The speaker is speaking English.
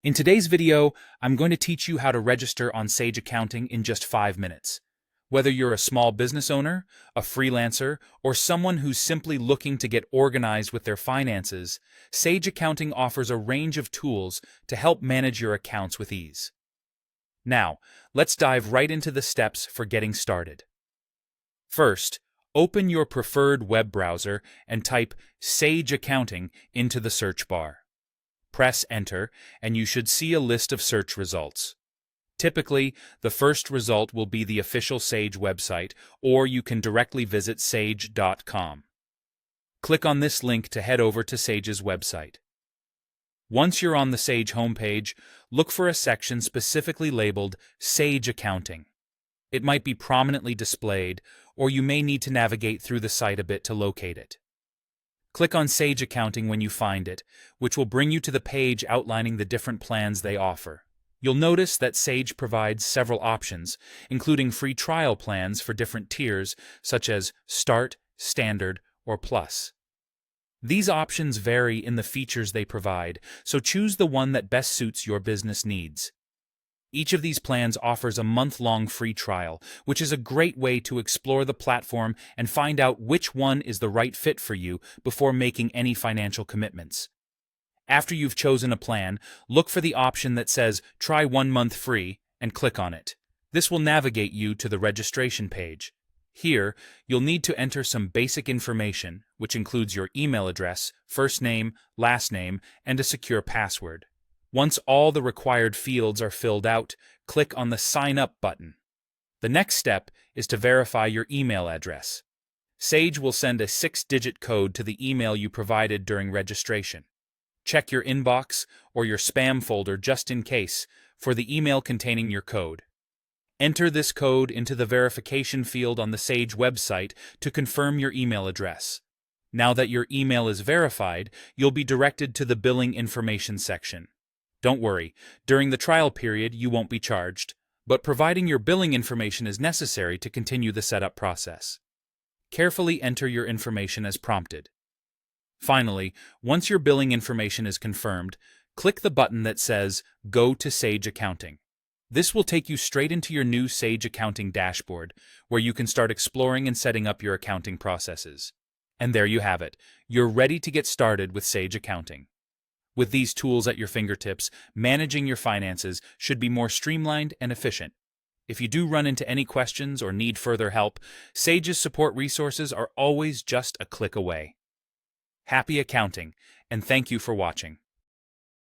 In today's video, I'm going to teach you how to register on Sage Accounting in just 5 minutes. Whether you're a small business owner, a freelancer, or someone who's simply looking to get organized with their finances, Sage Accounting offers a range of tools to help manage your accounts with ease. Now, let's dive right into the steps for getting started. First, open your preferred web browser and type Sage Accounting into the search bar. Press Enter, and you should see a list of search results. Typically, the first result will be the official Sage website, or you can directly visit sage.com. Click on this link to head over to Sage's website. Once you're on the Sage homepage, look for a section specifically labeled Sage Accounting. It might be prominently displayed, or you may need to navigate through the site a bit to locate it. Click on Sage Accounting when you find it, which will bring you to the page outlining the different plans they offer. You'll notice that Sage provides several options, including free trial plans for different tiers, such as Start, Standard, or Plus. These options vary in the features they provide, so choose the one that best suits your business needs. Each of these plans offers a month-long free trial, which is a great way to explore the platform and find out which one is the right fit for you before making any financial commitments. After you've chosen a plan, look for the option that says Try 1 month free and click on it. This will navigate you to the registration page. Here, you'll need to enter some basic information, which includes your email address, first name, last name, and a secure password. Once all the required fields are filled out, click on the Sign Up button. The next step is to verify your email address. Sage will send a 6-digit code to the email you provided during registration. Check your inbox or your spam folder just in case for the email containing your code. Enter this code into the verification field on the Sage website to confirm your email address. Now that your email is verified, you'll be directed to the billing information section. Don't worry, during the trial period you won't be charged, but providing your billing information is necessary to continue the setup process. Carefully enter your information as prompted. Finally, once your billing information is confirmed, click the button that says Go to Sage Accounting. This will take you straight into your new Sage Accounting dashboard, where you can start exploring and setting up your accounting processes. And there you have it. You're ready to get started with Sage Accounting. With these tools at your fingertips, managing your finances should be more streamlined and efficient. If you do run into any questions or need further help, Sage's support resources are always just a click away. Happy accounting, and thank you for watching.